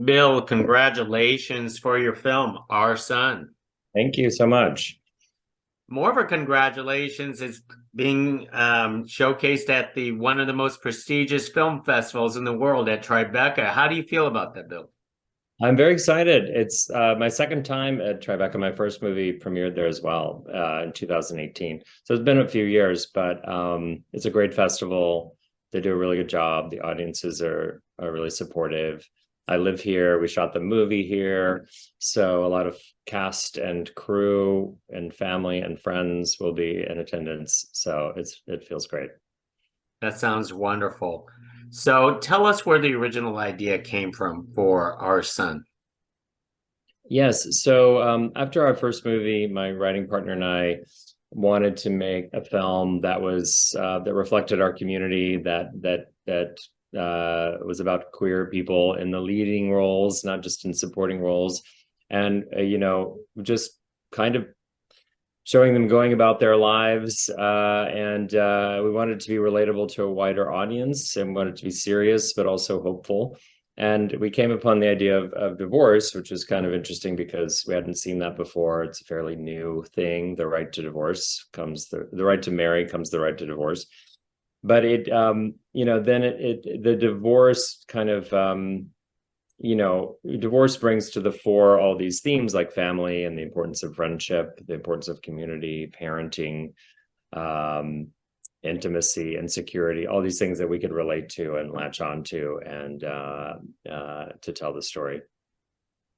Bill, congratulations for your film, Our Son. Thank you so much. More of a congratulations is being showcased at the one of the most prestigious film festivals in the world at Tribeca. How do you feel about that, Bill? I'm very excited. It's my second time at Tribeca. My first movie premiered there as well in 2018. So it's been a few years, but it's a great festival. They do a really good job. The audiences are really supportive. I live here. We shot the movie here. So a lot of cast and crew and family and friends will be in attendance. So it feels great. That sounds wonderful. So tell us where the original idea came from for Our Son. Yes. So after our first movie, my writing partner and I wanted to make a film that was that reflected our community, that was about queer people in the leading roles, not just in supporting roles, and just kind of showing them going about their lives. And we wanted it to be relatable to a wider audience and wanted it to be serious, but also hopeful. And we came upon the idea of divorce, which was kind of interesting because we hadn't seen that before. It's a fairly new thing. The right to divorce comes the right to marry comes the right to divorce. But then the divorce kind of divorce brings to the fore all these themes like family and the importance of friendship, the importance of community, parenting, intimacy and security, all these things that we could relate to and latch on to and to tell the story.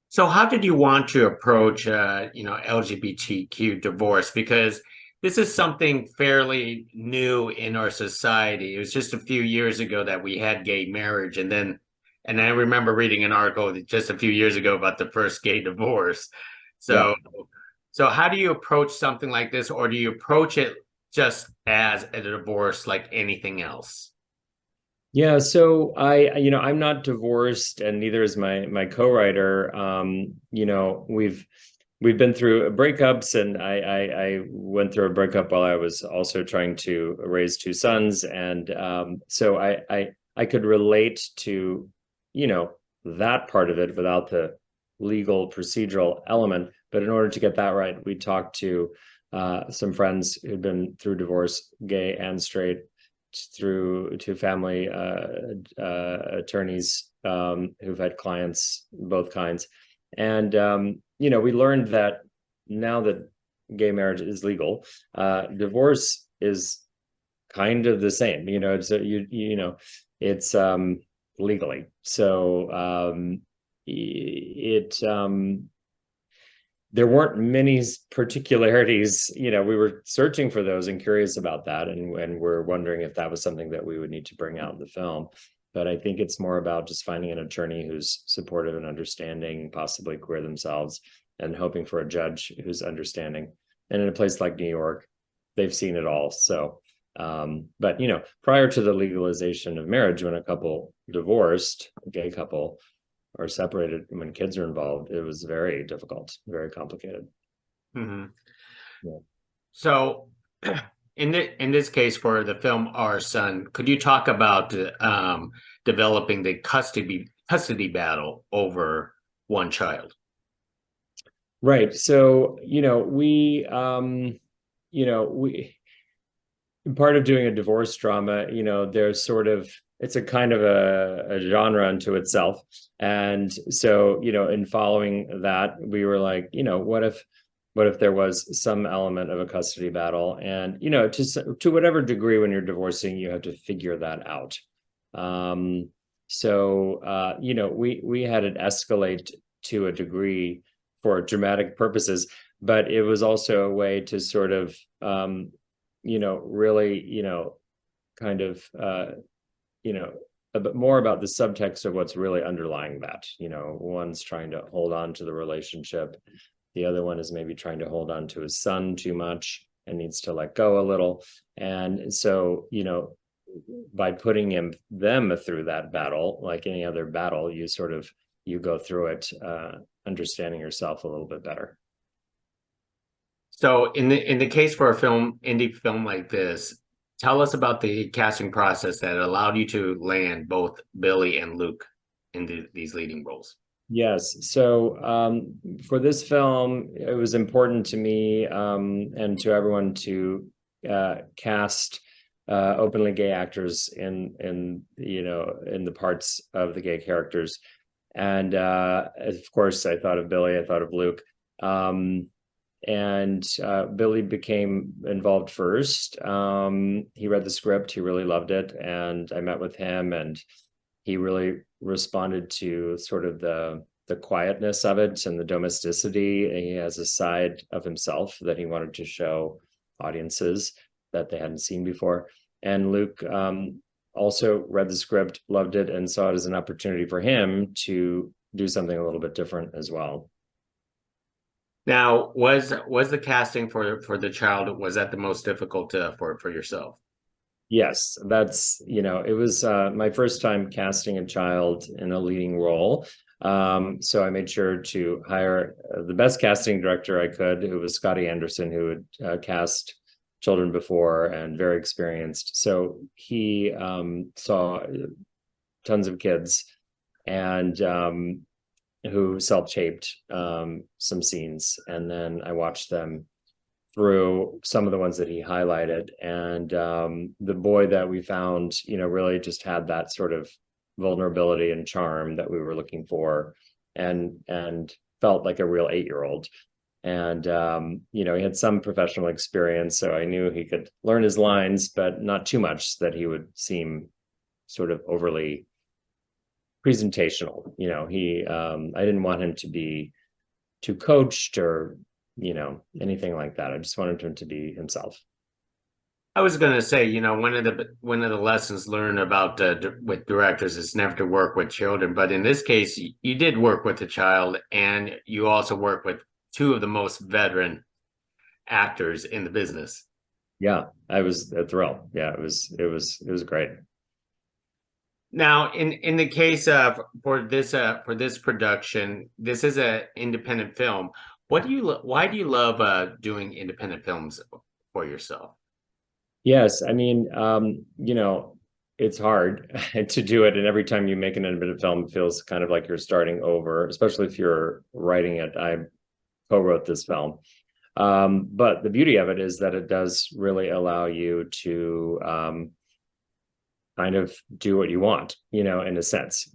So how did you want to approach LGBTQ divorce? Because this is something fairly new in our society. It was just a few years ago that we had gay marriage, and I remember reading an article just a few years ago about the first gay divorce. Yeah. So so how do you approach something like this, or do you approach it just as a divorce like anything else? Yeah, so I'm not divorced, and neither is my co-writer. We've been through breakups, and I went through a breakup while I was also trying to raise two sons, and so I could relate to that part of it without the legal procedural element. But in order to get that right, we talked to some friends who'd been through divorce, gay and straight, through to family attorneys who've had clients both kinds, and we learned that now that gay marriage is legal, divorce is kind of the same. It's legally. So it there weren't many particularities. We were searching for those and curious about that, and we're wondering if that was something that we would need to bring out in the film. But I think it's more about just finding an attorney who's supportive and understanding, possibly queer themselves, and hoping for a judge who's understanding. And in a place like New York, they've seen it all. So, but prior to the legalization of marriage, when a couple divorced, a gay couple, or separated when kids are involved, it was very difficult, very complicated. Mhm. Yeah. So, in this case, for the film Our Son, could you talk about developing the custody battle over one child? Right. So, we part of doing a divorce drama, there's sort of it's a kind of a genre unto itself. And so, in following that, we were like, what if there was some element of a custody battle? And, to whatever degree when you're divorcing, you have to figure that out. We had it escalate to a degree for dramatic purposes, but it was also a way to sort of really, kind of, a bit more about the subtext of what's really underlying that. One's trying to hold on to the relationship. The other one is maybe trying to hold on to his son too much and needs to let go a little. And so, by putting them through that battle, like any other battle, you go through it, understanding yourself a little bit better. So, in the case for a indie film like this, tell us about the casting process that allowed you to land both Billy and Luke in these leading roles. Yes. So for this film, it was important to me and to everyone to cast openly gay actors in the parts of the gay characters. And of course, I thought of Billy, I thought of Luke. Um, and Billy became involved first. He read the script, he really loved it, and I met with him, and he really responded to sort of the quietness of it and the domesticity. He has a side of himself that he wanted to show audiences that they hadn't seen before. And Luke also read the script, loved it, and saw it as an opportunity for him to do something a little bit different as well. Now, was the casting for the child, was that the most difficult for yourself? Yes, that's, it was my first time casting a child in a leading role. So I made sure to hire the best casting director I could, who was Scotty Anderson, who had cast children before and very experienced. So he saw tons of kids and who self-taped some scenes. And then I watched them through some of the ones that he highlighted. And the boy that we found, really just had that sort of vulnerability and charm that we were looking for, and felt like a real 8-year-old. And he had some professional experience, so I knew he could learn his lines, but not too much that he would seem sort of overly presentational. I didn't want him to be too coached or anything like that. I just wanted him to be himself. I was going to say, one of the lessons learned about with directors is never to work with children. But in this case, you did work with a child, and you also work with two of the most veteran actors in the business. Yeah, I was thrilled. Yeah, it was great. Now, in the case of for this production, this is an independent film. Why do you love doing independent films for yourself? Yes, I mean, it's hard to do it, and every time you make an independent film, it feels kind of like you're starting over, especially if you're writing it. I co-wrote this film. But the beauty of it is that it does really allow you to kind of do what you want, in a sense.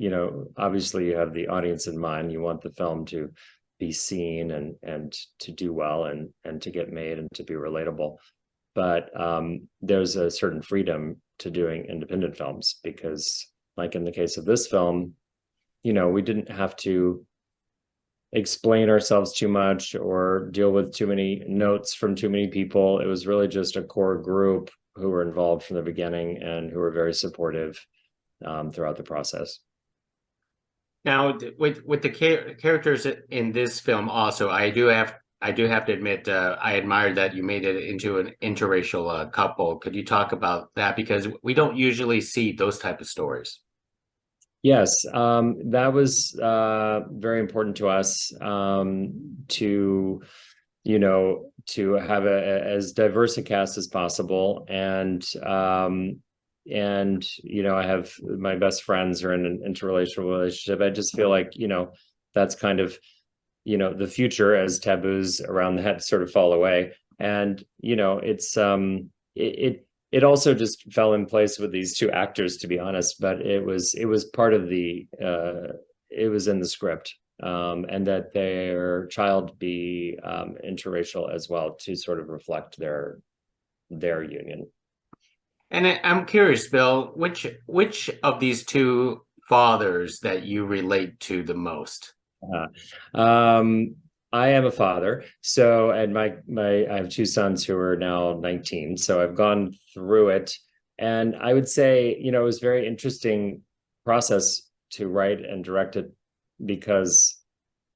Obviously you have the audience in mind. You want the film to be seen and to do well and to get made and to be relatable. But there's a certain freedom to doing independent films because, like in the case of this film, we didn't have to explain ourselves too much or deal with too many notes from too many people. It was really just a core group who were involved from the beginning and who were very supportive throughout the process. Now, with the characters in this film, also, I do have to admit, I admire that you made it into an interracial couple. Could you talk about that? Because we don't usually see those type of stories. Yes, that was very important to us to have as diverse a cast as possible. And I have my best friends are in an interracial relationship. I just feel like, that's kind of, the future as taboos around that sort of fall away. And, it also just fell in place with these two actors, to be honest, but it was part of it was in the script. And that their child be interracial as well to sort of reflect their union. And I'm curious, Bill, which of these two fathers that you relate to the most? Uh, I am a father, so and I have two sons who are now 19, so I've gone through it, and I would say it was a very interesting process to write and direct it because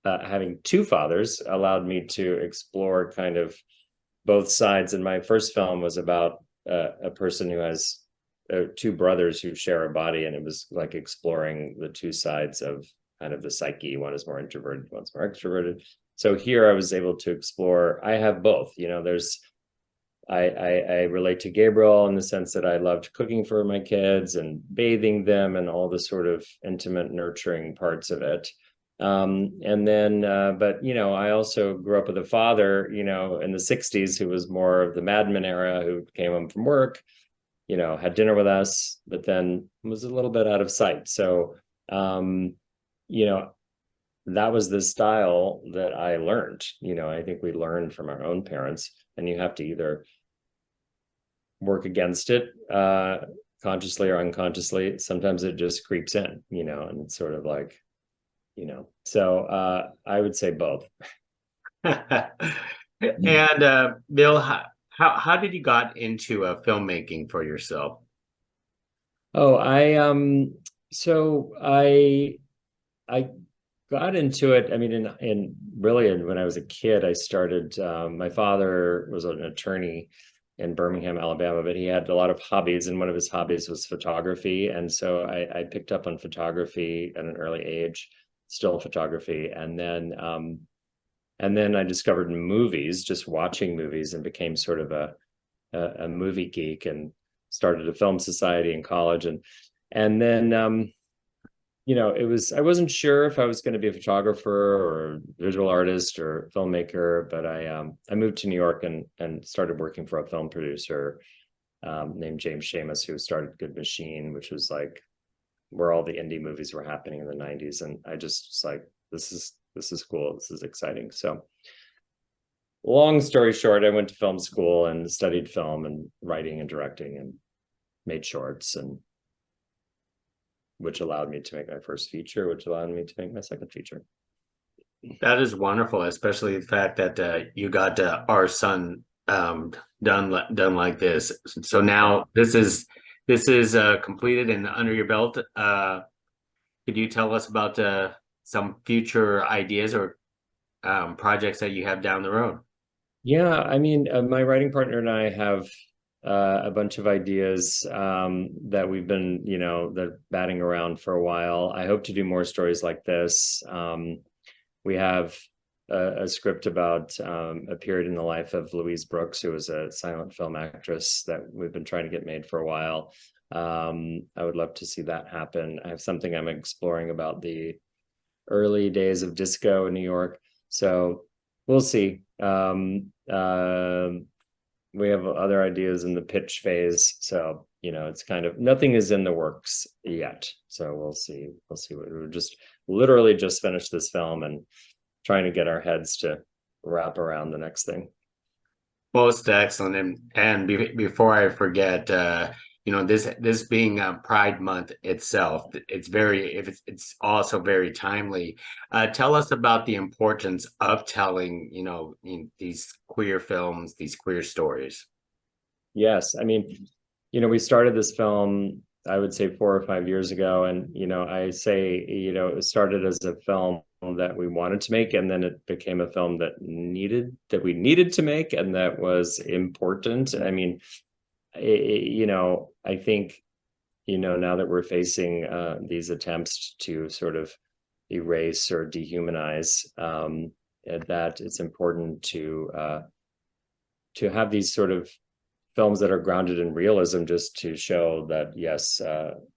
having two fathers allowed me to explore kind of both sides. And my first film was about a person who has two brothers who share a body, and it was like exploring the two sides of kind of the psyche. One is more introverted, one's more extroverted. So here I was able to explore. I have both. There's I relate to Gabriel in the sense that I loved cooking for my kids and bathing them and all the sort of intimate, nurturing parts of it. And then, but I also grew up with a father, in the '60s who was more of the Mad Men era, who came home from work, had dinner with us, but then was a little bit out of sight. So, you know, that was the style that I learned. I think we learned from our own parents, and you have to either work against it, consciously or unconsciously. Sometimes it just creeps in, and it's sort of like, so I would say both. And Bill, how did you got into filmmaking for yourself? Oh, so I got into it. I mean, in really, when I was a kid, I started. My father was an attorney in Birmingham, Alabama, but he had a lot of hobbies, and one of his hobbies was photography. And so I picked up on photography at an early age, still photography, and then I discovered movies, just watching movies, and became sort of a movie geek, and started a film society in college, and then I wasn't sure if I was going to be a photographer or visual artist or filmmaker, but I moved to New York and started working for a film producer named James Shamus, who started Good Machine, which was like where all the indie movies were happening in the '90s. And I just was like, this is cool, this is exciting. So long story short, I went to film school and studied film and writing and directing and made shorts, and which allowed me to make my first feature, which allowed me to make my second feature. That is wonderful, especially the fact that you got Our Son done like this. So now this is completed and under your belt. Could you tell us about some future ideas or projects that you have down the road? Yeah, I mean, my writing partner and I have a bunch of ideas that we've been, that batting around for a while. I hope to do more stories like this. We have a script about a period in the life of Louise Brooks, who was a silent film actress that we've been trying to get made for a while. I would love to see that happen. I have something I'm exploring about the early days of disco in New York. So we'll see. We have other ideas in the pitch phase. So, it's kind of, nothing is in the works yet. So we'll see. We're just literally just finished this film and trying to get our heads to wrap around the next thing. Most excellent. And before I forget, this being Pride Month itself, it's also very timely. Tell us about the importance of telling, these queer films, these queer stories. Yes. I mean, we started this film, I would say 4 or 5 years ago. And, I say, it started as a film that we wanted to make, and then it became a film that we needed to make, and that was important. I mean, I think, now that we're facing these attempts to sort of erase or dehumanize, that it's important to have these sort of films that are grounded in realism, just to show that yes,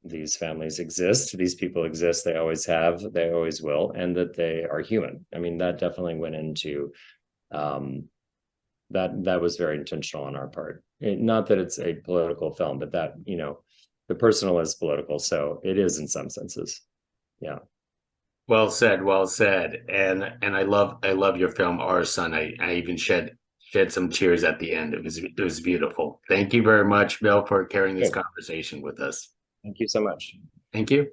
these families exist, these people exist, they always have, they always will, and that they are human. I mean, that definitely went into that was very intentional on our part. Not that it's a political film, but that the personal is political, so it is in some senses. Yeah. Well said, well said. And I love your film, Our Son. I even shed some tears at the end. It was beautiful. Thank you very much, Bill, for carrying this Good. conversation with us. Thank you so much. Thank you.